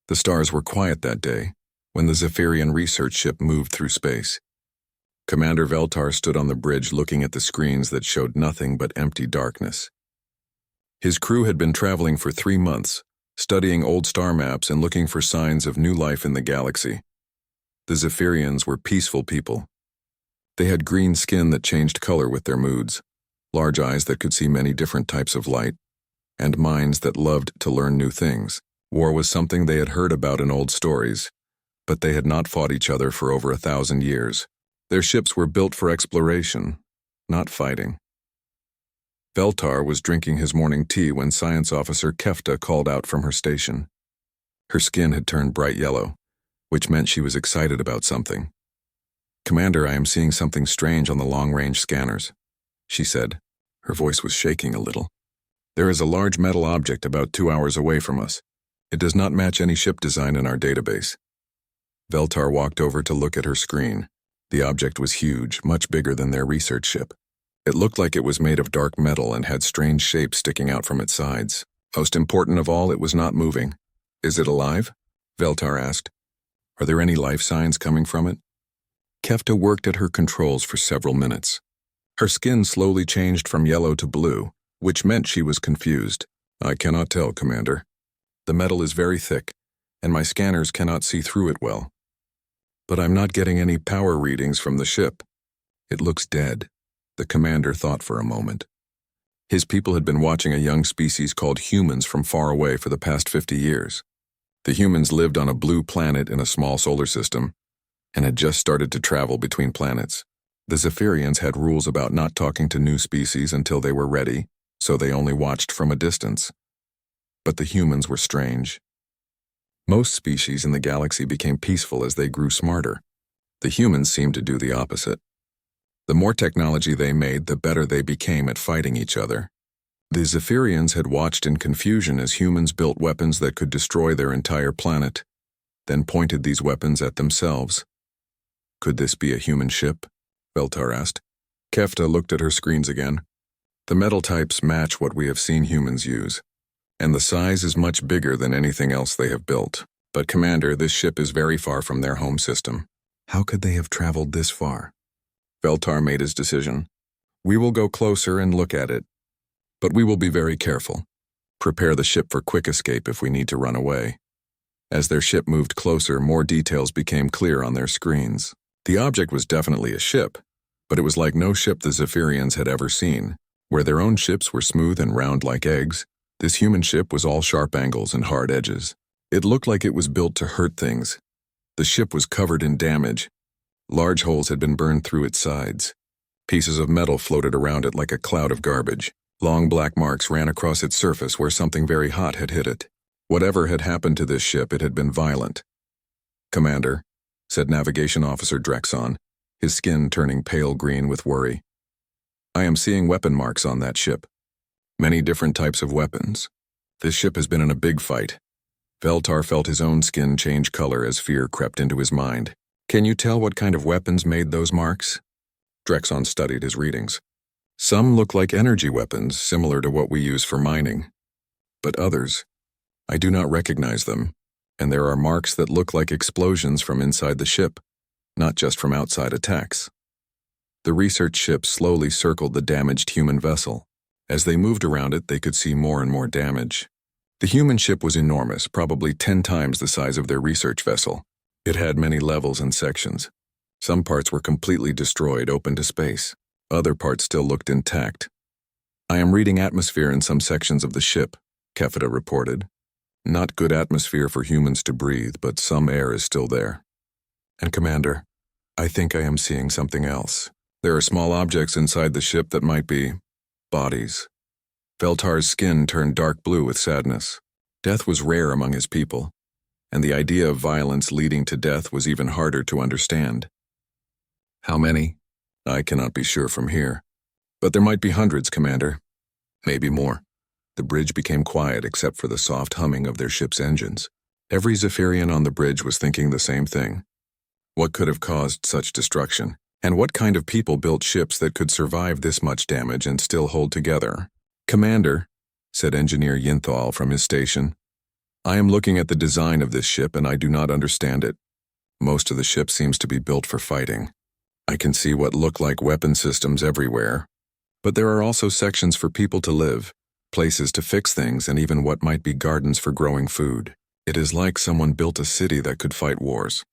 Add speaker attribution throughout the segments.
Speaker 1: The stars were quiet that day when the Zephyrian research ship moved through space. Commander Veltar stood on the bridge looking at the screens that showed nothing but empty darkness. His crew had been traveling for 3 months, studying old star maps and looking for signs of new life in the galaxy. The Zephyrians were peaceful people. They had green skin that changed color with their moods, large eyes that could see many different types of light, and minds that loved to learn new things. War was something they had heard about in old stories, but they had not fought each other for over 1,000 years. Their ships were built for exploration, not fighting. Veltar was drinking his morning tea when Science Officer Kefta called out from her station. Her skin had turned bright yellow, which meant she was excited about something. "Commander, I am seeing something strange on the long-range scanners," she said. Her voice was shaking a little. "There is a large metal object about 2 hours away from us. It does not match any ship design in our database." Veltar walked over to look at her screen. The object was huge, much bigger than their research ship. It looked like it was made of dark metal and had strange shapes sticking out from its sides. Most important of all, it was not moving. "Is it alive?" Veltar asked. "Are there any life signs coming from it?" Kefta worked at her controls for several minutes. Her skin slowly changed from yellow to blue, which meant she was confused. "I cannot tell, Commander. The metal is very thick, and my scanners cannot see through it well. But I'm not getting any power readings from the ship. It looks dead." The commander thought for a moment. His people had been watching a young species called humans from far away for the past 50 years. The humans lived on a blue planet in a small solar system and had just started to travel between planets. The Zephyrians had rules about not talking to new species until they were ready, so they only watched from a distance. But the humans were strange. Most species in the galaxy became peaceful as they grew smarter. The humans seemed to do the opposite. The more technology they made, the better they became at fighting each other. The Zephyrians had watched in confusion as humans built weapons that could destroy their entire planet, then pointed these weapons at themselves. "Could this be a human ship?" Veltar asked. Kefta looked at her screens again. "The metal types match what we have seen humans use, and the size is much bigger than anything else they have built. But Commander, this ship is very far from their home system. How could they have traveled this far?" Veltar made his decision. "We will go closer and look at it, but we will be very careful. Prepare the ship for quick escape if we need to run away." As their ship moved closer, more details became clear on their screens. The object was definitely a ship, but it was like no ship the Zephyrians had ever seen. Where their own ships were smooth and round like eggs, this human ship was all sharp angles and hard edges. It looked like it was built to hurt things. The ship was covered in damage. Large holes had been burned through its sides. Pieces of metal floated around it like a cloud of garbage. Long black marks ran across its surface where something very hot had hit it. Whatever had happened to this ship, it had been violent. "Commander," said Navigation Officer Drexon, his skin turning pale green with worry. "I am seeing weapon marks on that ship. Many different types of weapons. This ship has been in a big fight." Veltar felt his own skin change color as fear crept into his mind. "Can you tell what kind of weapons made those marks?" Drexon studied his readings. "Some look like energy weapons, similar to what we use for mining. But others, I do not recognize them, and there are marks that look like explosions from inside the ship, not just from outside attacks." The research ship slowly circled the damaged human vessel. As they moved around it, they could see more and more damage. The human ship was enormous, probably 10 times the size of their research vessel. It had many levels and sections. Some parts were completely destroyed, open to space. Other parts still looked intact. "I am reading atmosphere in some sections of the ship," Kefta reported. "Not good atmosphere for humans to breathe, but some air is still there. And Commander, I think I am seeing something else. There are small objects inside the ship that might be bodies." Veltar's skin turned dark blue with sadness. Death was rare among his people, and the idea of violence leading to death was even harder to understand. "How many? I cannot be sure from here. But there might be hundreds, Commander. Maybe more." The bridge became quiet except for the soft humming of their ship's engines. Every Zephyrian on the bridge was thinking the same thing. What could have caused such destruction? And what kind of people built ships that could survive this much damage and still hold together? "Commander," said Engineer Yinthal from his station, I am looking at the design of this ship and I do not understand it. Most of the ship seems to be built for fighting. I can see what look like weapon systems everywhere. But there are also sections for people to live, places to fix things, and even what might be gardens for growing food. It is like someone built a city that could fight wars.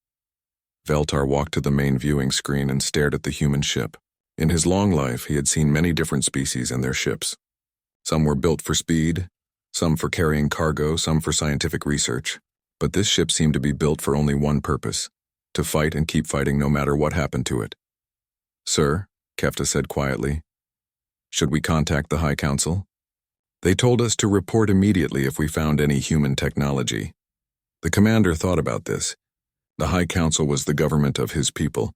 Speaker 1: Veltar walked to the main viewing screen and stared at the human ship. In his long life, he had seen many different species and their ships. Some were built for speed, some for carrying cargo, some for scientific research. But this ship seemed to be built for only one purpose: to fight and keep fighting no matter what happened to it. "Sir," Kefta said quietly, "should we contact the High Council? They told us to report immediately if we found any human technology." The commander thought about this. The High Council was the government of his people,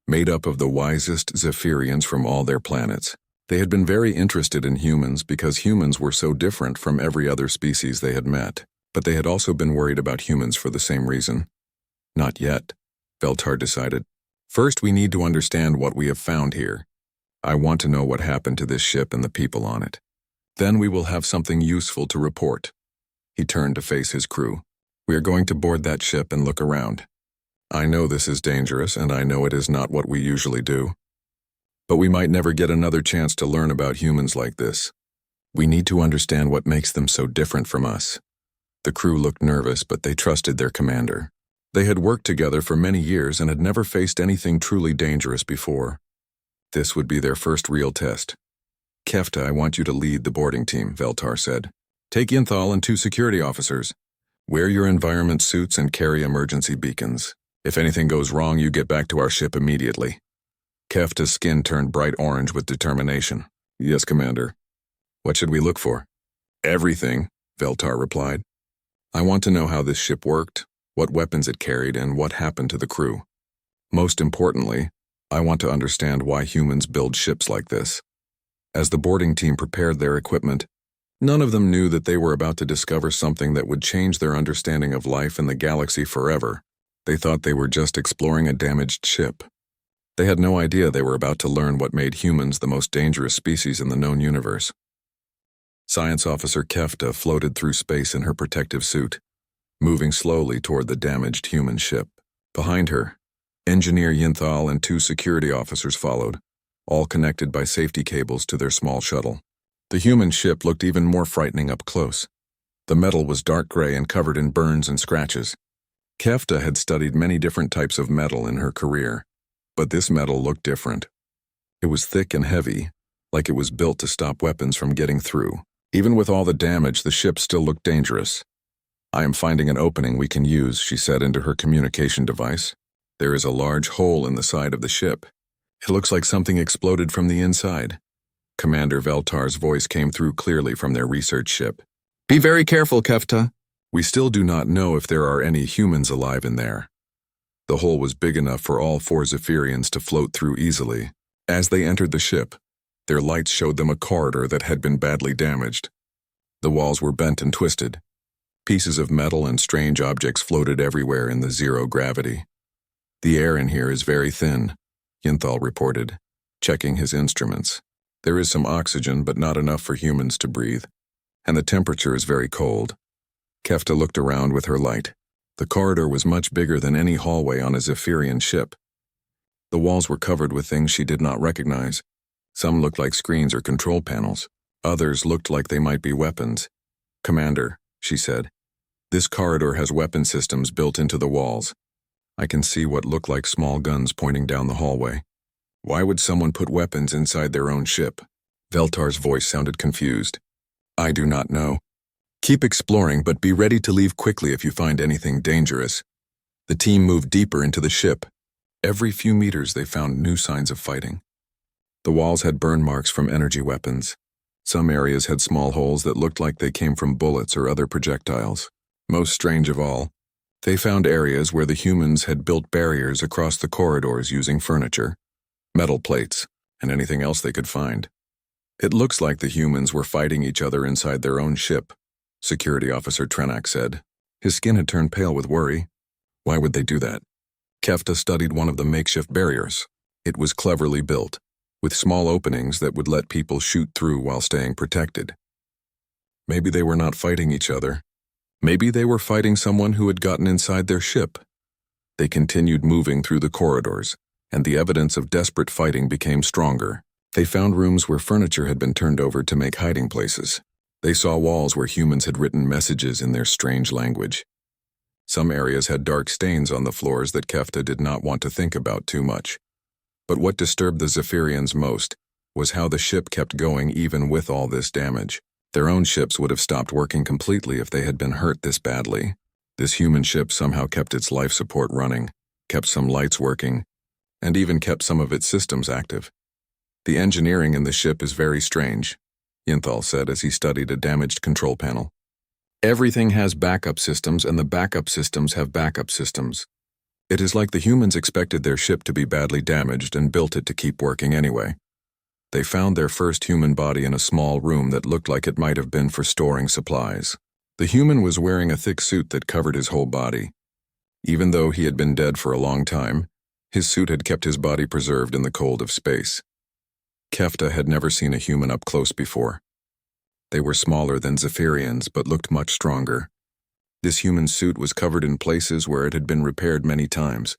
Speaker 1: made up of the wisest Zephyrians from all their planets. They had been very interested in humans because humans were so different from every other species they had met, but they had also been worried about humans for the same reason. "Not yet," Veltar decided. "First, we need to understand what we have found here. I want to know what happened to this ship and the people on it. Then we will have something useful to report." He turned to face his crew. "We are going to board that ship and look around. I know this is dangerous, and I know it is not what we usually do. But we might never get another chance to learn about humans like this. We need to understand what makes them so different from us." The crew looked nervous, but they trusted their commander. They had worked together for many years and had never faced anything truly dangerous before. This would be their first real test. "Kefta, I want you to lead the boarding team," Veltar said. "Take Yinthal and 2 security officers. Wear your environment suits and carry emergency beacons. If anything goes wrong, you get back to our ship immediately." Kefta's skin turned bright orange with determination. "Yes, Commander." "What should we look for?" "Everything," Veltar replied. "I want to know how this ship worked, what weapons it carried, and what happened to the crew. Most importantly, I want to understand why humans build ships like this." As the boarding team prepared their equipment, none of them knew that they were about to discover something that would change their understanding of life in the galaxy forever. They thought they were just exploring a damaged ship. They had no idea they were about to learn what made humans the most dangerous species in the known universe. Science Officer Kefta floated through space in her protective suit, moving slowly toward the damaged human ship. Behind her, Engineer Yinthal and 2 security officers followed, all connected by safety cables to their small shuttle. The human ship looked even more frightening up close. The metal was dark gray and covered in burns and scratches. Kefta had studied many different types of metal in her career, but this metal looked different. It was thick and heavy, like it was built to stop weapons from getting through. Even with all the damage, the ship still looked dangerous. "I am finding an opening we can use," she said into her communication device. "There is a large hole in the side of the ship. It looks like something exploded from the inside." Commander Veltar's voice came through clearly from their research ship. "Be very careful, Kefta. We still do not know if there are any humans alive in there." The hole was big enough for all 4 Zephyrians to float through easily. As they entered the ship, their lights showed them a corridor that had been badly damaged. The walls were bent and twisted. Pieces of metal and strange objects floated everywhere in the zero gravity. "The air in here is very thin," Yinthal reported, checking his instruments. "There is some oxygen, but not enough for humans to breathe. And the temperature is very cold." Kefta looked around with her light. The corridor was much bigger than any hallway on a Zephyrian ship. The walls were covered with things she did not recognize. Some looked like screens or control panels. Others looked like they might be weapons. "Commander," she said, "this corridor has weapon systems built into the walls. I can see what look like small guns pointing down the hallway. Why would someone put weapons inside their own ship?" Veltar's voice sounded confused. "I do not know. Keep exploring, but be ready to leave quickly if you find anything dangerous." The team moved deeper into the ship. Every few meters they found new signs of fighting. The walls had burn marks from energy weapons. Some areas had small holes that looked like they came from bullets or other projectiles. Most strange of all, they found areas where the humans had built barriers across the corridors using furniture, metal plates, and anything else they could find. "It looks like the humans were fighting each other inside their own ship," Security Officer Trenak said. His skin had turned pale with worry. Why would they do that? Kefta studied one of the makeshift barriers. It was cleverly built, with small openings that would let people shoot through while staying protected. Maybe they were not fighting each other. Maybe they were fighting someone who had gotten inside their ship. They continued moving through the corridors, and the evidence of desperate fighting became stronger. They found rooms where furniture had been turned over to make hiding places. They saw walls where humans had written messages in their strange language. Some areas had dark stains on the floors that Kefta did not want to think about too much. But what disturbed the Zephyrians most was how the ship kept going even with all this damage. Their own ships would have stopped working completely if they had been hurt this badly. This human ship somehow kept its life support running, kept some lights working, and even kept some of its systems active. The engineering in the ship is very strange, Yinthal said as he studied a damaged control panel. Everything has backup systems, and the backup systems have backup systems. It is like the humans expected their ship to be badly damaged and built it to keep working anyway. They found their first human body in a small room that looked like it might have been for storing supplies. The human was wearing a thick suit that covered his whole body. Even though he had been dead for a long time, his suit had kept his body preserved in the cold of space. Kefta had never seen a human up close before. They were smaller than Zephyrians, but looked much stronger. This human suit was covered in places where it had been repaired many times.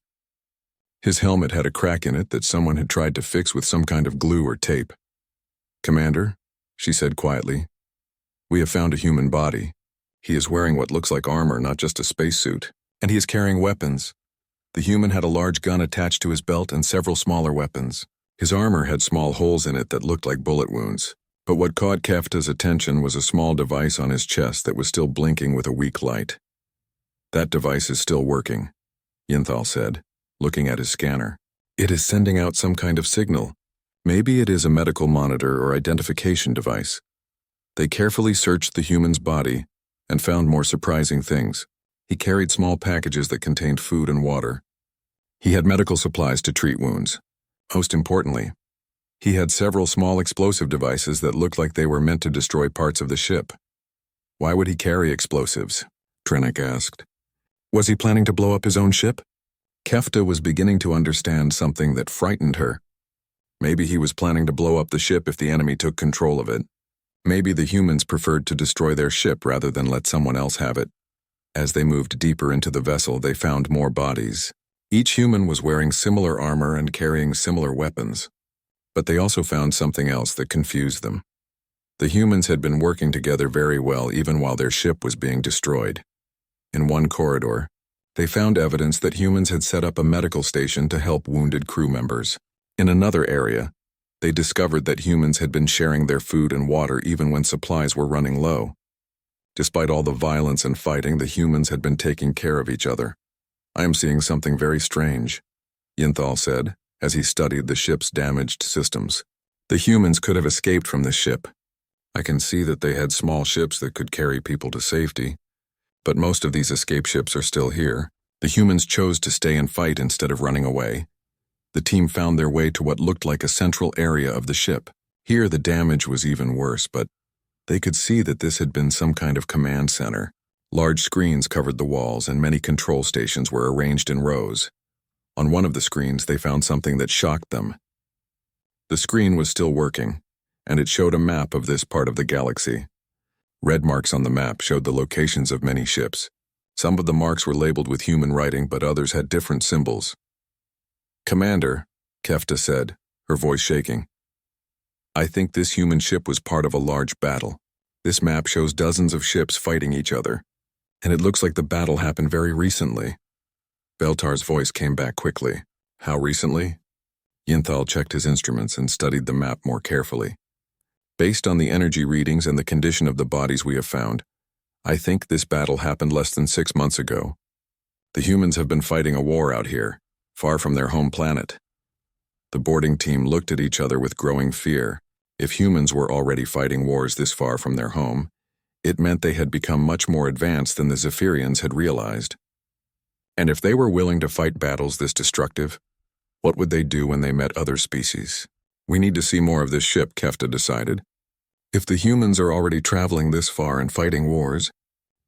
Speaker 1: His helmet had a crack in it that someone had tried to fix with some kind of glue or tape. "Commander," she said quietly, "we have found a human body. He is wearing what looks like armor, not just a spacesuit, and he is carrying weapons." The human had a large gun attached to his belt and several smaller weapons. His armor had small holes in it that looked like bullet wounds. But what caught Kefta's attention was a small device on his chest that was still blinking with a weak light. "That device is still working," Yinthal said, looking at his scanner. "It is sending out some kind of signal. Maybe it is a medical monitor or identification device." They carefully searched the human's body and found more surprising things. He carried small packages that contained food and water. He had medical supplies to treat wounds. Most importantly, he had several small explosive devices that looked like they were meant to destroy parts of the ship. "Why would he carry explosives?" Trennick asked. Was he planning to blow up his own ship? Kefta was beginning to understand something that frightened her. Maybe he was planning to blow up the ship if the enemy took control of it. Maybe the humans preferred to destroy their ship rather than let someone else have it. As they moved deeper into the vessel, they found more bodies. Each human was wearing similar armor and carrying similar weapons. But they also found something else that confused them. The humans had been working together very well even while their ship was being destroyed. In one corridor, they found evidence that humans had set up a medical station to help wounded crew members. In another area, they discovered that humans had been sharing their food and water even when supplies were running low. Despite all the violence and fighting, the humans had been taking care of each other. "I am seeing something very strange," Yinthal said, as he studied the ship's damaged systems. "The humans could have escaped from the ship. I can see that they had small ships that could carry people to safety. But most of these escape ships are still here. The humans chose to stay and fight instead of running away. The team found their way to what looked like a central area of the ship. Here the damage was even worse, but they could see that this had been some kind of command center. Large screens covered the walls and many control stations were arranged in rows. On one of the screens they found something that shocked them. The screen was still working, and it showed a map of this part of the galaxy. Red marks on the map showed the locations of many ships. Some of the marks were labeled with human writing, but others had different symbols. "Commander," Kefta said, her voice shaking, "I think this human ship was part of a large battle. This map shows dozens of ships fighting each other, and it looks like the battle happened very recently." Beltar's voice came back quickly. "How recently?" Yinthal checked his instruments and studied the map more carefully. "Based on the energy readings and the condition of the bodies we have found, I think this battle happened less than 6 months ago. The humans have been fighting a war out here, far from their home planet." The boarding team looked at each other with growing fear. If humans were already fighting wars this far from their home, it meant they had become much more advanced than the Zephyrians had realized. And if they were willing to fight battles this destructive, what would they do when they met other species? "We need to see more of this ship," Kefta decided. "If the humans are already traveling this far and fighting wars,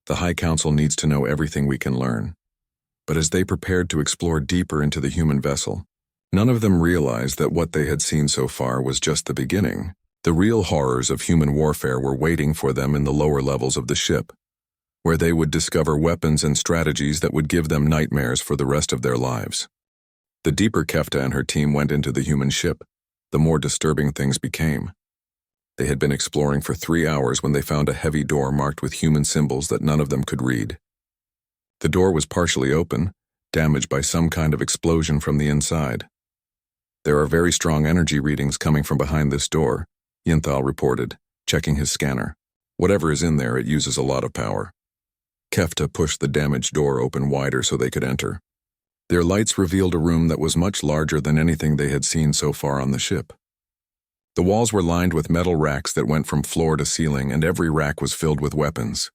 Speaker 1: the High Council needs to know everything we can learn." But as they prepared to explore deeper into the human vessel, none of them realized that what they had seen so far was just the beginning. The real horrors of human warfare were waiting for them in the lower levels of the ship. where they would discover weapons and strategies that would give them nightmares for the rest of their lives. The deeper Kefta and her team went into the human ship, the more disturbing things became. They had been exploring for 3 hours when they found a heavy door marked with human symbols that none of them could read. The door was partially open, damaged by some kind of explosion from the inside. There are very strong energy readings coming from behind this door, Yinthal reported, checking his scanner. Whatever is in there, it uses a lot of power. Kefta pushed the damaged door open wider so they could enter. Their lights revealed a room that was much larger than anything they had seen so far on the ship. The walls were lined with metal racks that went from floor to ceiling, and every rack was filled with weapons.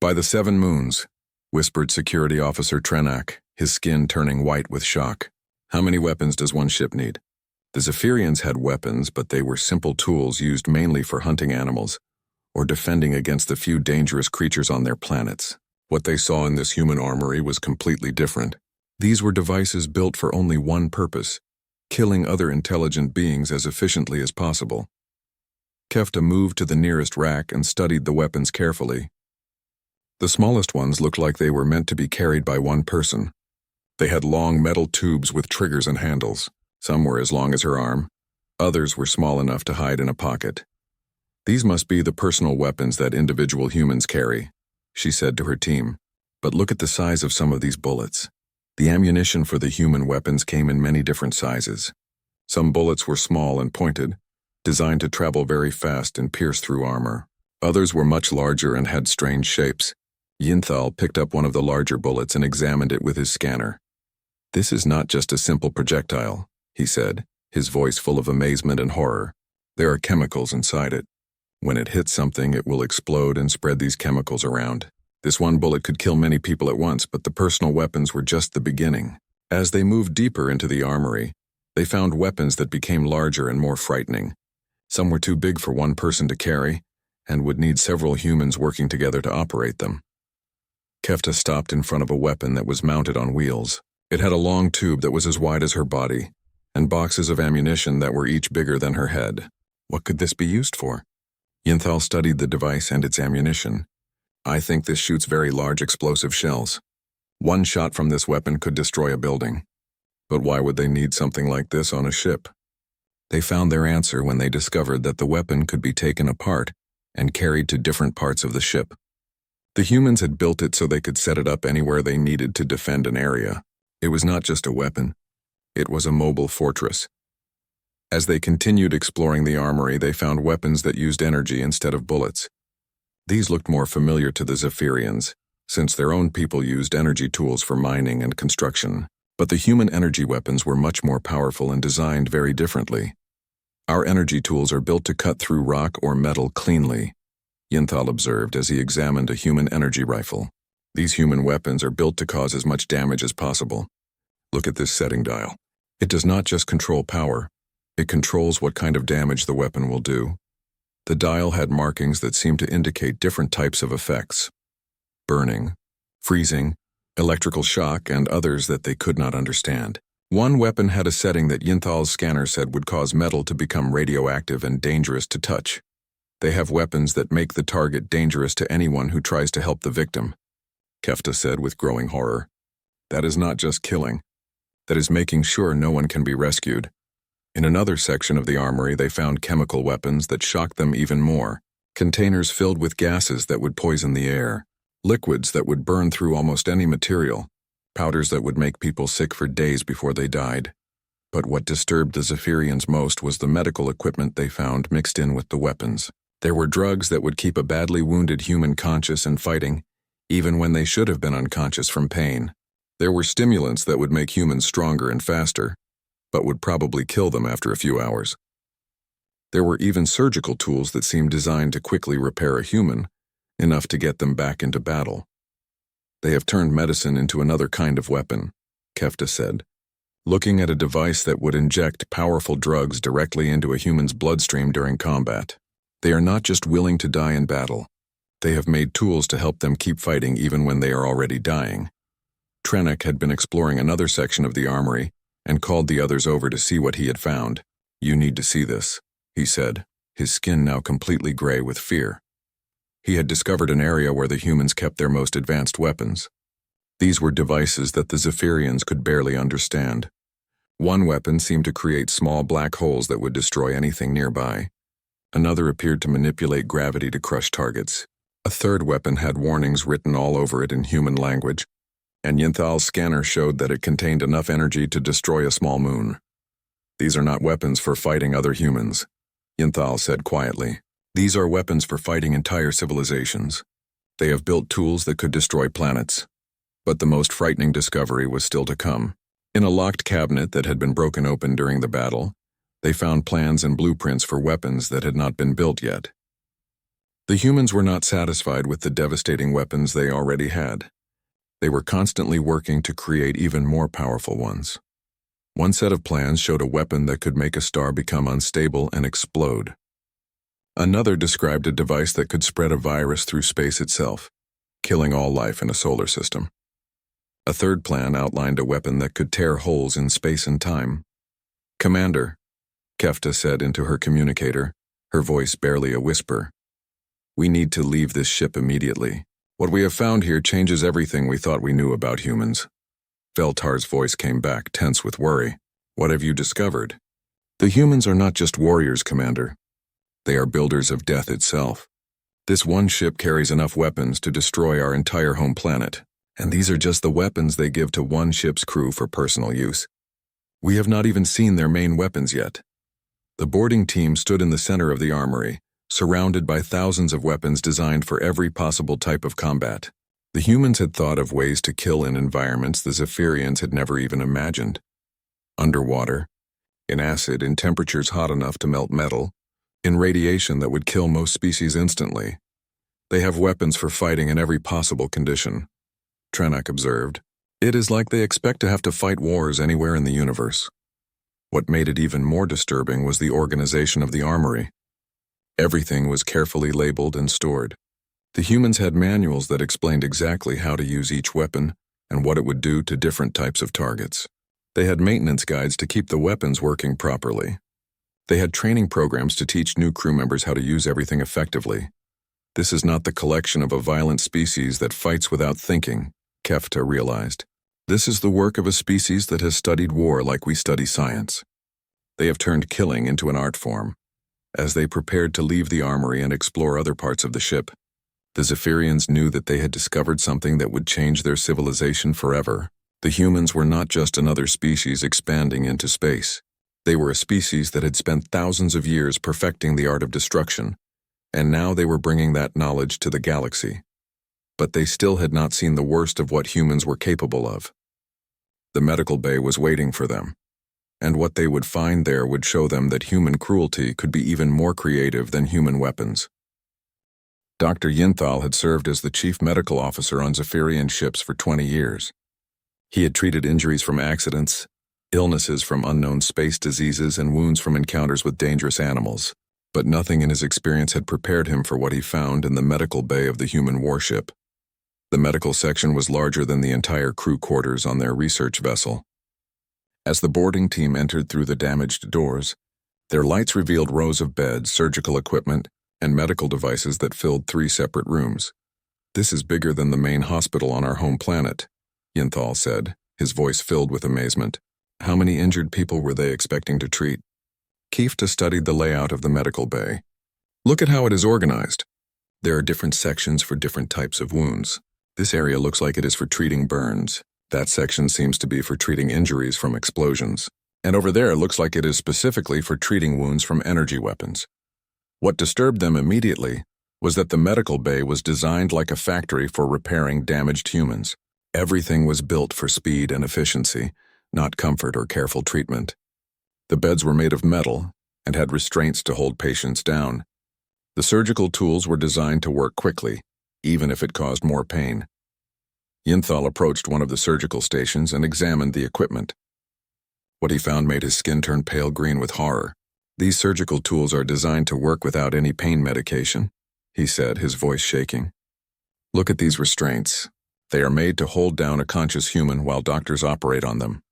Speaker 1: "By the 7 moons," whispered Security Officer Trenak, his skin turning white with shock. "How many weapons does one ship need?" The Zephyrians had weapons, but they were simple tools used mainly for hunting animals or defending against the few dangerous creatures on their planets. What they saw in this human armory was completely different. These were devices built for only one purpose: killing other intelligent beings as efficiently as possible. Kefta moved to the nearest rack and studied the weapons carefully. The smallest ones looked like they were meant to be carried by one person. They had long metal tubes with triggers and handles. Some were as long as her arm. Others were small enough to hide in a pocket. "These must be the personal weapons that individual humans carry," she said to her team. "But look at the size of some of these bullets." The ammunition for the human weapons came in many different sizes. Some bullets were small and pointed, designed to travel very fast and pierce through armor. Others were much larger and had strange shapes. Yinthal picked up one of the larger bullets and examined it with his scanner. "This is not just a simple projectile," he said, his voice full of amazement and horror. "There are chemicals inside it. When it hits something, it will explode and spread these chemicals around. This one bullet could kill many people at once, but the personal weapons were just the beginning." As they moved deeper into the armory, they found weapons that became larger and more frightening. Some were too big for one person to carry, and would need several humans working together to operate them. Kefta stopped in front of a weapon that was mounted on wheels. It had a long tube that was as wide as her body, and boxes of ammunition that were each bigger than her head. What could this be used for? Yinthal studied the device and its ammunition. "I think this shoots very large explosive shells. One shot from this weapon could destroy a building. But why would they need something like this on a ship?" They found their answer when they discovered that the weapon could be taken apart and carried to different parts of the ship. The humans had built it so they could set it up anywhere they needed to defend an area. It was not just a weapon. It was a mobile fortress. As they continued exploring the armory, they found weapons that used energy instead of bullets. These looked more familiar to the Zephyrians, since their own people used energy tools for mining and construction. But the human energy weapons were much more powerful and designed very differently. "Our energy tools are built to cut through rock or metal cleanly," Yinthal observed as he examined a human energy rifle. "These human weapons are built to cause as much damage as possible. Look at this setting dial. It does not just control power, it controls what kind of damage the weapon will do." The dial had markings that seemed to indicate different types of effects: burning, freezing, electrical shock, and others that they could not understand. One weapon had a setting that Yinthal's scanner said would cause metal to become radioactive and dangerous to touch. "They have weapons that make the target dangerous to anyone who tries to help the victim," Kefta said with growing horror. "That is not just killing. That is making sure no one can be rescued." In another section of the armory, they found chemical weapons that shocked them even more. Containers filled with gases that would poison the air, liquids that would burn through almost any material, powders that would make people sick for days before they died. But what disturbed the Zephyrians most was the medical equipment they found mixed in with the weapons. There were drugs that would keep a badly wounded human conscious and fighting, even when they should have been unconscious from pain. There were stimulants that would make humans stronger and faster, but would probably kill them after a few hours. There were even surgical tools that seemed designed to quickly repair a human, enough to get them back into battle. "They have turned medicine into another kind of weapon," Kefta said, looking at a device that would inject powerful drugs directly into a human's bloodstream during combat. "They are not just willing to die in battle. They have made tools to help them keep fighting even when they are already dying." Trenak had been exploring another section of the armory and called the others over to see what he had found. "You need to see this," he said, his skin now completely gray with fear. He had discovered an area where the humans kept their most advanced weapons. These were devices that the Zephyrians could barely understand. One weapon seemed to create small black holes that would destroy anything nearby. Another appeared to manipulate gravity to crush targets. A third weapon had warnings written all over it in human language, and Yinthal's scanner showed that it contained enough energy to destroy a small moon. "These are not weapons for fighting other humans," Yinthal said quietly. "These are weapons for fighting entire civilizations. They have built tools that could destroy planets." But the most frightening discovery was still to come. In a locked cabinet that had been broken open during the battle, they found plans and blueprints for weapons that had not been built yet. The humans were not satisfied with the devastating weapons they already had. They were constantly working to create even more powerful ones. One set of plans showed a weapon that could make a star become unstable and explode. Another described a device that could spread a virus through space itself, killing all life in a solar system. A third plan outlined a weapon that could tear holes in space and time. "Commander," Kefta said into her communicator, her voice barely a whisper, "we need to leave this ship immediately. What we have found here changes everything we thought we knew about humans." Veltar's voice came back, tense with worry. "What have you discovered?" "The humans are not just warriors, Commander. They are builders of death itself. This one ship carries enough weapons to destroy our entire home planet, and these are just the weapons they give to one ship's crew for personal use. We have not even seen their main weapons yet." The boarding team stood in the center of the armory, surrounded by thousands of weapons designed for every possible type of combat. The humans had thought of ways to kill in environments the Zephyrians had never even imagined. Underwater, in acid, in temperatures hot enough to melt metal, in radiation that would kill most species instantly. "They have weapons for fighting in every possible condition," Trenak observed. "It is like they expect to have to fight wars anywhere in the universe." What made it even more disturbing was the organization of the armory. Everything was carefully labeled and stored. The humans had manuals that explained exactly how to use each weapon and what it would do to different types of targets. They had maintenance guides to keep the weapons working properly. They had training programs to teach new crew members how to use everything effectively. "This is not the collection of a violent species that fights without thinking," Kefta realized. "This is the work of a species that has studied war like we study science. They have turned killing into an art form." As they prepared to leave the armory and explore other parts of the ship, the Zephyrians knew that they had discovered something that would change their civilization forever. The humans were not just another species expanding into space. They were a species that had spent thousands of years perfecting the art of destruction, and now they were bringing that knowledge to the galaxy. But they still had not seen the worst of what humans were capable of. The medical bay was waiting for them, and what they would find there would show them that human cruelty could be even more creative than human weapons. Dr. Yinthal had served as the chief medical officer on Zephyrian ships for 20 years. He had treated injuries from accidents, illnesses from unknown space diseases, and wounds from encounters with dangerous animals, but nothing in his experience had prepared him for what he found in the medical bay of the human warship. The medical section was larger than the entire crew quarters on their research vessel. As the boarding team entered through the damaged doors, their lights revealed rows of beds, surgical equipment, and medical devices that filled 3 separate rooms. "This is bigger than the main hospital on our home planet," Yinthal said, his voice filled with amazement. "How many injured people were they expecting to treat?" Kefta studied the layout of the medical bay. "Look at how it is organized. There are different sections for different types of wounds. This area looks like it is for treating burns. That section seems to be for treating injuries from explosions. And over there looks like it is specifically for treating wounds from energy weapons." What disturbed them immediately was that the medical bay was designed like a factory for repairing damaged humans. Everything was built for speed and efficiency, not comfort or careful treatment. The beds were made of metal and had restraints to hold patients down. The surgical tools were designed to work quickly, even if it caused more pain. Yinthal approached one of the surgical stations and examined the equipment. What he found made his skin turn pale green with horror. "These surgical tools are designed to work without any pain medication," he said, his voice shaking. "Look at these restraints. They are made to hold down a conscious human while doctors operate on them."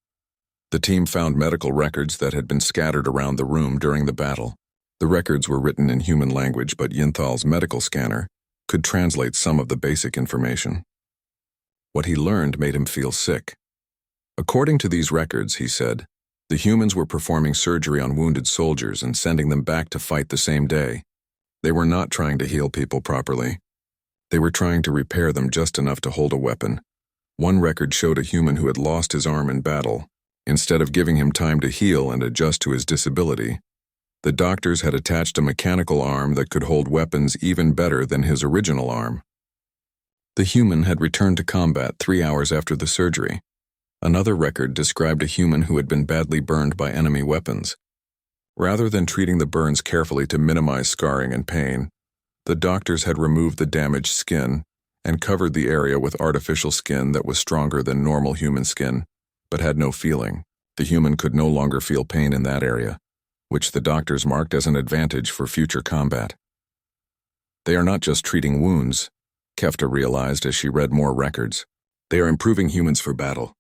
Speaker 1: The team found medical records that had been scattered around the room during the battle. The records were written in human language, but Yinthal's medical scanner, could translate some of the basic information. What he learned made him feel sick. According to these records, he said, the humans were performing surgery on wounded soldiers and sending them back to fight the same day. They were not trying to heal people properly. They were trying to repair them just enough to hold a weapon. One record showed a human who had lost his arm in battle. Instead of giving him time to heal and adjust to his disability, the doctors had attached a mechanical arm that could hold weapons even better than his original arm. The human had returned to combat 3 hours after the surgery. Another record described a human who had been badly burned by enemy weapons. Rather than treating the burns carefully to minimize scarring and pain, the doctors had removed the damaged skin and covered the area with artificial skin that was stronger than normal human skin, but had no feeling. The human could no longer feel pain in that area, which the doctors marked as an advantage for future combat. They are not just treating wounds, Kefta realized as she read more records. They are improving humans for battle.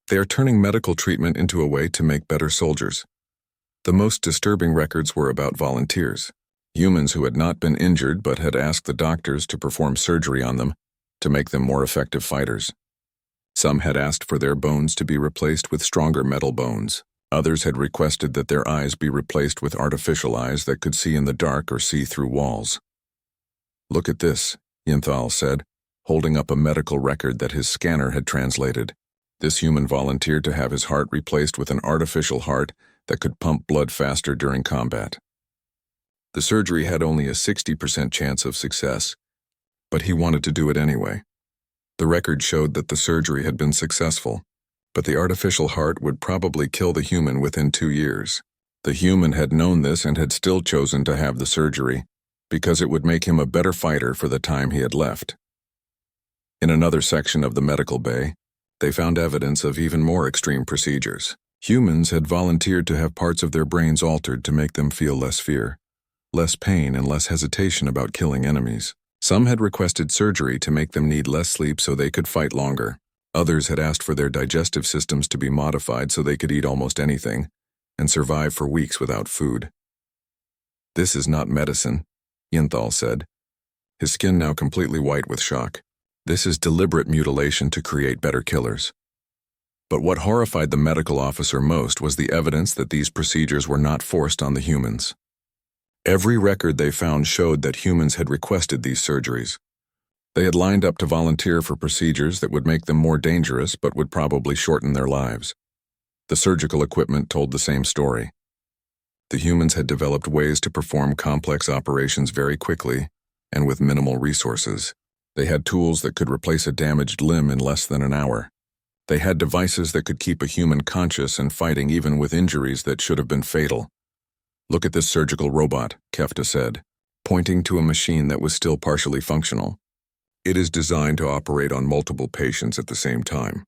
Speaker 1: They are turning medical treatment into a way to make better soldiers. The most disturbing records were about volunteers, humans who had not been injured but had asked the doctors to perform surgery on them to make them more effective fighters. Some had asked for their bones to be replaced with stronger metal bones. Others had requested that their eyes be replaced with artificial eyes that could see in the dark or see through walls. "Look at this," Yinthal said, holding up a medical record that his scanner had translated. This human volunteered to have his heart replaced with an artificial heart that could pump blood faster during combat. The surgery had only a 60% chance of success, but he wanted to do it anyway. The record showed that the surgery had been successful, but the artificial heart would probably kill the human within 2 years. The human had known this and had still chosen to have the surgery, because it would make him a better fighter for the time he had left. In another section of the medical bay, they found evidence of even more extreme procedures. Humans had volunteered to have parts of their brains altered to make them feel less fear, less pain, and less hesitation about killing enemies. Some had requested surgery to make them need less sleep so they could fight longer. Others had asked for their digestive systems to be modified so they could eat almost anything and survive for weeks without food. "This is not medicine," Yinthal said, his skin now completely white with shock. "This is deliberate mutilation to create better killers." But what horrified the medical officer most was the evidence that these procedures were not forced on the humans. Every record they found showed that humans had requested these surgeries. They had lined up to volunteer for procedures that would make them more dangerous but would probably shorten their lives. The surgical equipment told the same story. The humans had developed ways to perform complex operations very quickly and with minimal resources. They had tools that could replace a damaged limb in less than an hour. They had devices that could keep a human conscious and fighting even with injuries that should have been fatal. "Look at this surgical robot," Kefta said, pointing to a machine that was still partially functional. "It is designed to operate on multiple patients at the same time.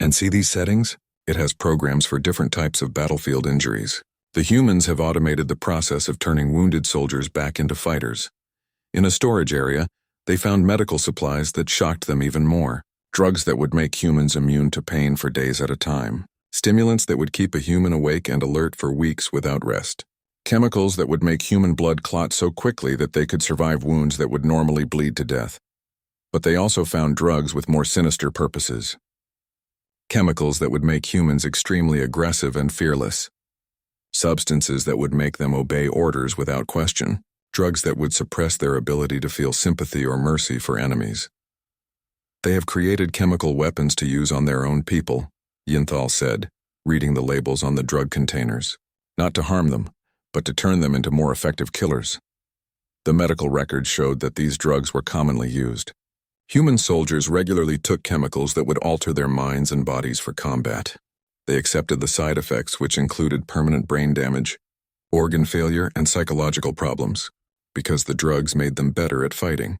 Speaker 1: And see these settings? It has programs for different types of battlefield injuries. The humans have automated the process of turning wounded soldiers back into fighters." In a storage area, they found medical supplies that shocked them even more. Drugs that would make humans immune to pain for days at a time. Stimulants that would keep a human awake and alert for weeks without rest. Chemicals that would make human blood clot so quickly that they could survive wounds that would normally bleed to death. But they also found drugs with more sinister purposes. Chemicals that would make humans extremely aggressive and fearless. Substances that would make them obey orders without question. Drugs that would suppress their ability to feel sympathy or mercy for enemies. "They have created chemical weapons to use on their own people," Yinthal said, reading the labels on the drug containers. "Not to harm them, but to turn them into more effective killers." The medical records showed that these drugs were commonly used. Human soldiers regularly took chemicals that would alter their minds and bodies for combat. They accepted the side effects, which included permanent brain damage, organ failure, and psychological problems, because the drugs made them better at fighting.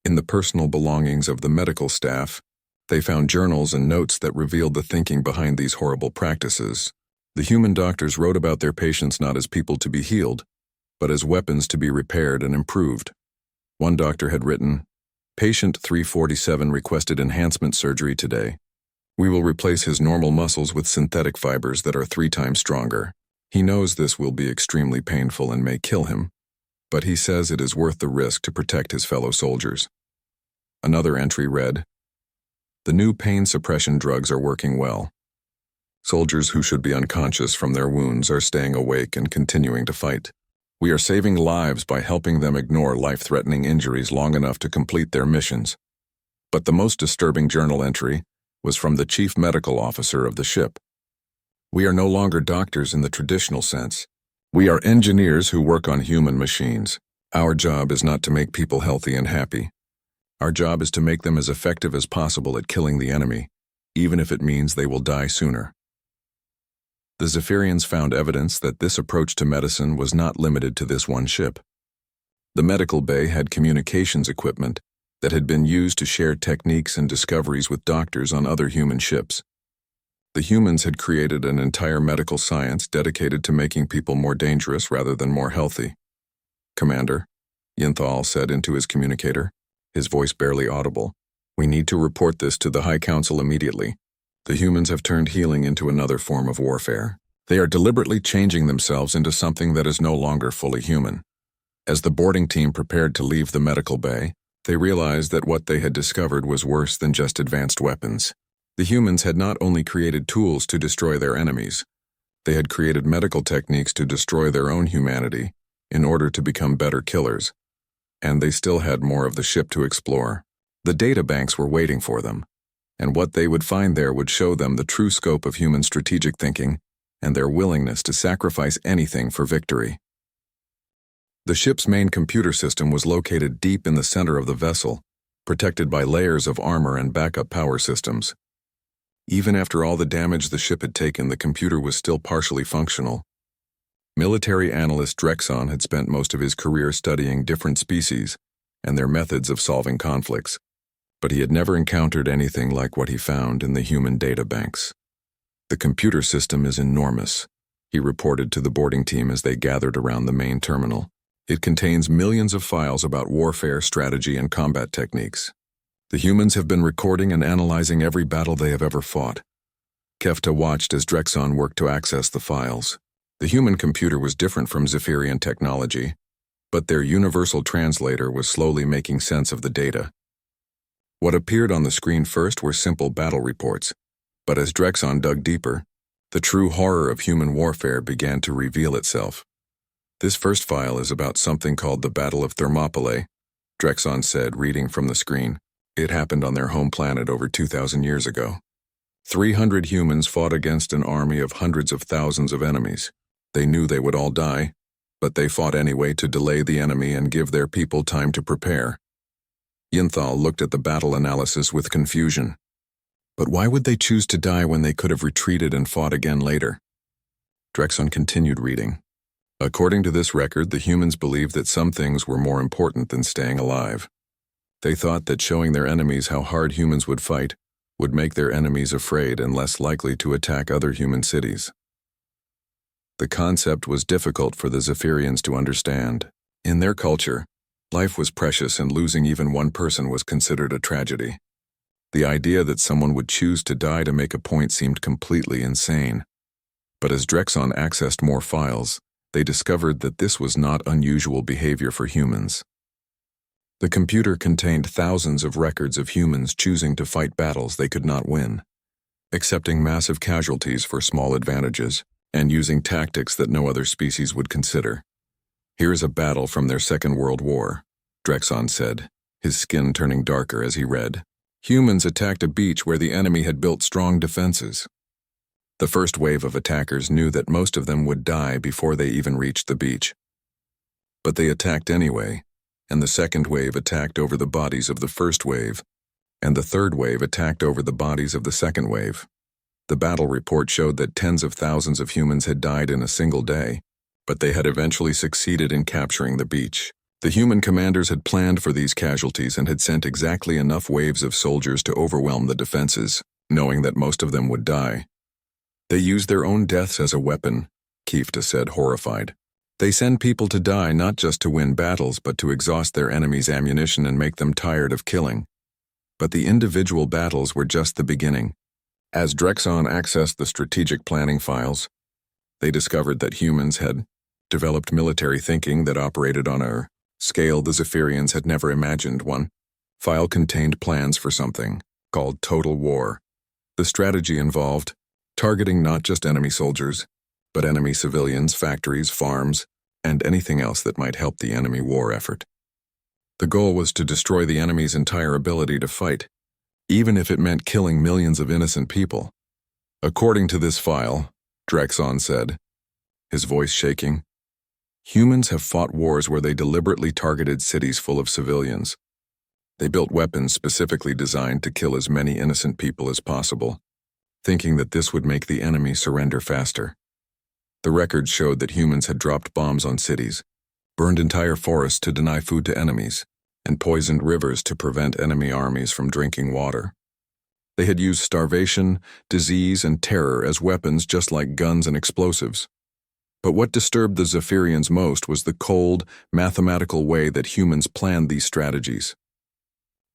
Speaker 1: In the personal belongings of the medical staff, they found journals and notes that revealed the thinking behind these horrible practices. The human doctors wrote about their patients not as people to be healed, but as weapons to be repaired and improved. One doctor had written, "Patient 347 requested enhancement surgery today. We will replace his normal muscles with synthetic fibers that are 3 times stronger. He knows this will be extremely painful and may kill him, but he says it is worth the risk to protect his fellow soldiers. Another entry read, "The new pain suppression drugs are working well. Soldiers who should be unconscious from their wounds are staying awake and continuing to fight. We are saving lives by helping them ignore life-threatening injuries long enough to complete their missions." But the most disturbing journal entry was from the chief medical officer of the ship. "We are no longer doctors in the traditional sense. We are engineers who work on human machines. Our job is not to make people healthy and happy. Our job is to make them as effective as possible at killing the enemy, even if it means they will die sooner." The Zephyrians found evidence that this approach to medicine was not limited to this one ship. The medical bay had communications equipment that had been used to share techniques and discoveries with doctors on other human ships. The humans had created an entire medical science dedicated to making people more dangerous rather than more healthy. "Commander," Yinthal said into his communicator, his voice barely audible, "we need to report this to the High Council immediately. The humans have turned healing into another form of warfare. They are deliberately changing themselves into something that is no longer fully human." As the boarding team prepared to leave the medical bay, they realized that what they had discovered was worse than just advanced weapons. The humans had not only created tools to destroy their enemies, they had created medical techniques to destroy their own humanity in order to become better killers. And they still had more of the ship to explore. The data banks were waiting for them, and what they would find there would show them the true scope of human strategic thinking and their willingness to sacrifice anything for victory. The ship's main computer system was located deep in the center of the vessel, protected by layers of armor and backup power systems. Even after all the damage the ship had taken, the computer was still partially functional. Military analyst Drexon had spent most of his career studying different species and their methods of solving conflicts, but he had never encountered anything like what he found in the human data banks. "The computer system is enormous," he reported to the boarding team as they gathered around the main terminal. "It contains millions of files about warfare, strategy, and combat techniques. The humans have been recording and analyzing every battle they have ever fought." Kefta watched as Drexon worked to access the files. The human computer was different from Zephyrian technology, but their universal translator was slowly making sense of the data. What appeared on the screen first were simple battle reports, but as Drexon dug deeper, the true horror of human warfare began to reveal itself. "This first file is about something called the Battle of Thermopylae," Drexon said, reading from the screen. "It happened on their home planet over 2,000 years ago. 300 humans fought against an army of hundreds of thousands of enemies. They knew they would all die, but they fought anyway to delay the enemy and give their people time to prepare." Yinthal looked at the battle analysis with confusion. "But why would they choose to die when they could have retreated and fought again later?" Drexon continued reading. "According to this record, the humans believed that some things were more important than staying alive. They thought that showing their enemies how hard humans would fight would make their enemies afraid and less likely to attack other human cities. The concept was difficult for the Zephyrians to understand. In their culture, life was precious and losing even one person was considered a tragedy. The idea that someone would choose to die to make a point seemed completely insane. But as Drexon accessed more files, they discovered that this was not unusual behavior for humans. The computer contained thousands of records of humans choosing to fight battles they could not win, accepting massive casualties for small advantages, and using tactics that no other species would consider. "Here is a battle from their Second World War," Drexon said, his skin turning darker as he read. "Humans attacked a beach where the enemy had built strong defenses. The first wave of attackers knew that most of them would die before they even reached the beach. But they attacked anyway, and the second wave attacked over the bodies of the first wave, and the third wave attacked over the bodies of the second wave. The battle report showed that tens of thousands of humans had died in a single day, but they had eventually succeeded in capturing the beach. The human commanders had planned for these casualties and had sent exactly enough waves of soldiers to overwhelm the defenses, knowing that most of them would die. They used their own deaths as a weapon," Kefta said, horrified. "They send people to die not just to win battles but to exhaust their enemies' ammunition and make them tired of killing. But the individual battles were just the beginning. As Drexon accessed the strategic planning files, they discovered that humans had developed military thinking that operated on a scale the Zephyrians had never imagined one. File contained plans for something called total war. The strategy involved targeting not just enemy soldiers, but enemy civilians, factories, farms, and anything else that might help the enemy war effort. The goal was to destroy the enemy's entire ability to fight, even if it meant killing millions of innocent people. According to this file, Drexon said, his voice shaking, humans have fought wars where they deliberately targeted cities full of civilians. They built weapons specifically designed to kill as many innocent people as possible, thinking that this would make the enemy surrender faster. The records showed that humans had dropped bombs on cities, burned entire forests to deny food to enemies, and poisoned rivers to prevent enemy armies from drinking water. They had used starvation, disease, and terror as weapons just like guns and explosives. But what disturbed the Zephyrians most was the cold, mathematical way that humans planned these strategies.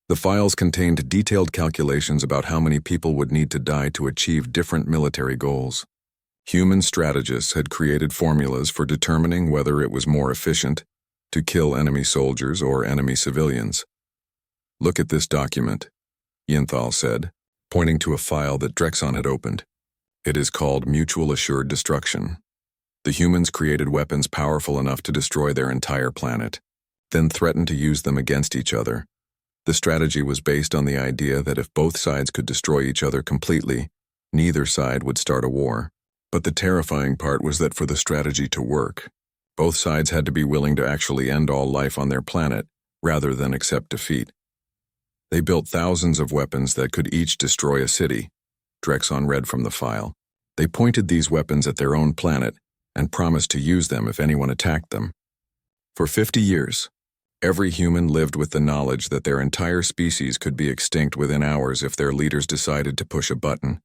Speaker 1: The files contained detailed calculations about how many people would need to die to achieve different military goals. Human strategists had created formulas for determining whether it was more efficient to kill enemy soldiers or enemy civilians. Look at this document, Yinthal said, pointing to a file that Drexon had opened. It is called Mutual Assured Destruction. The humans created weapons powerful enough to destroy their entire planet, then threatened to use them against each other. The strategy was based on the idea that if both sides could destroy each other completely, neither side would start a war. But the terrifying part was that for the strategy to work, both sides had to be willing to actually end all life on their planet, rather than accept defeat. They built thousands of weapons that could each destroy a city, Drexon read from the file. They pointed these weapons at their own planet and promised to use them if anyone attacked them. For 50 years, every human lived with the knowledge that their entire species could be extinct within hours if their leaders decided to push a button.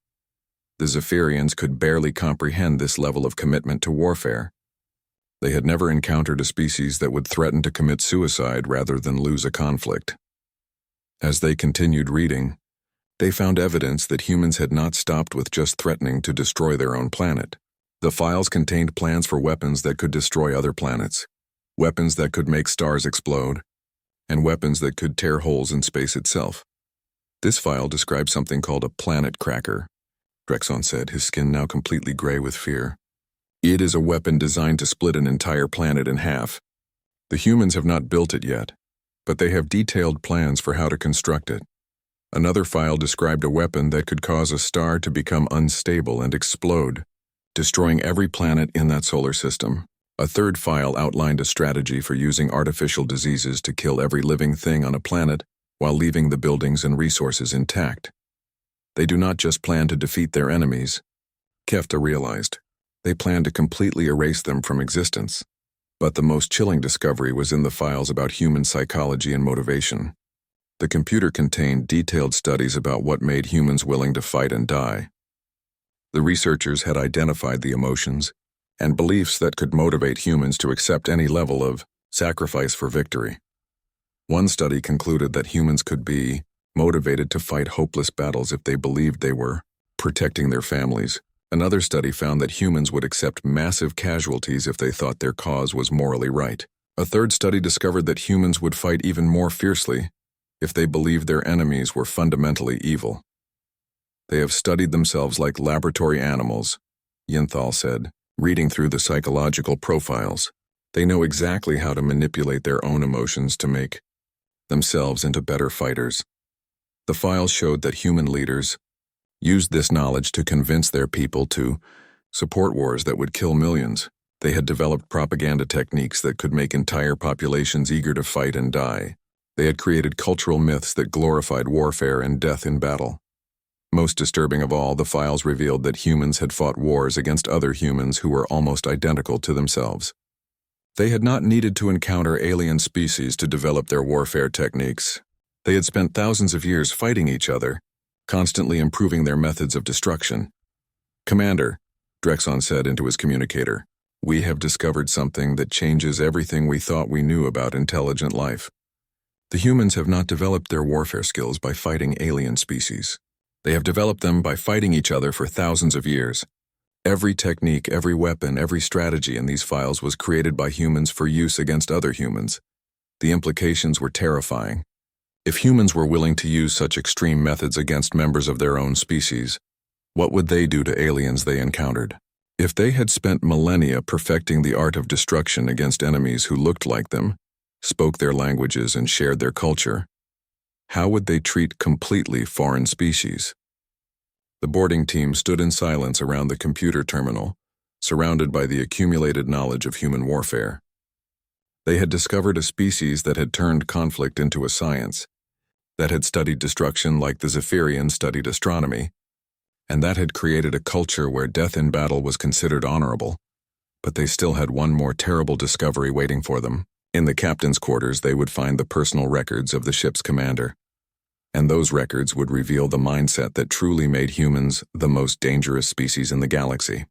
Speaker 1: The Zephyrians could barely comprehend this level of commitment to warfare. They had never encountered a species that would threaten to commit suicide rather than lose a conflict. As they continued reading, they found evidence that humans had not stopped with just threatening to destroy their own planet. The files contained plans for weapons that could destroy other planets, weapons that could make stars explode, and weapons that could tear holes in space itself. This file describes something called a planet cracker, Drexon said, his skin now completely gray with fear. It is a weapon designed to split an entire planet in half. The humans have not built it yet, but they have detailed plans for how to construct it. Another file described a weapon that could cause a star to become unstable and explode, destroying every planet in that solar system. A third file outlined a strategy for using artificial diseases to kill every living thing on a planet while leaving the buildings and resources intact. They do not just plan to defeat their enemies, Kefta realized. They plan to completely erase them from existence. But the most chilling discovery was in the files about human psychology and motivation. The computer contained detailed studies about what made humans willing to fight and die. The researchers had identified the emotions and beliefs that could motivate humans to accept any level of sacrifice for victory. One study concluded that humans could be motivated to fight hopeless battles if they believed they were protecting their families. Another study found that humans would accept massive casualties if they thought their cause was morally right. A third study discovered that humans would fight even more fiercely if they believed their enemies were fundamentally evil. They have studied themselves like laboratory animals, Yinthal said, reading through the psychological profiles. They know exactly how to manipulate their own emotions to make themselves into better fighters. The files showed that human leaders used this knowledge to convince their people to support wars that would kill millions. They had developed propaganda techniques that could make entire populations eager to fight and die. They had created cultural myths that glorified warfare and death in battle. Most disturbing of all, the files revealed that humans had fought wars against other humans who were almost identical to themselves. They had not needed to encounter alien species to develop their warfare techniques. They had spent thousands of years fighting each other, constantly improving their methods of destruction. "Commander," Drexon said into his communicator, "we have discovered something that changes everything we thought we knew about intelligent life. The humans have not developed their warfare skills by fighting alien species. They have developed them by fighting each other for thousands of years. Every technique, every weapon, every strategy in these files was created by humans for use against other humans. The implications were terrifying. If humans were willing to use such extreme methods against members of their own species, what would they do to aliens they encountered? If they had spent millennia perfecting the art of destruction against enemies who looked like them, spoke their languages, and shared their culture, how would they treat completely foreign species? The boarding team stood in silence around the computer terminal, surrounded by the accumulated knowledge of human warfare. They had discovered a species that had turned conflict into a science, that had studied destruction like the Zephyrians studied astronomy, and that had created a culture where death in battle was considered honorable. But they still had one more terrible discovery waiting for them. In the captain's quarters, they would find the personal records of the ship's commander. And those records would reveal the mindset that truly made humans the most dangerous species in the galaxy.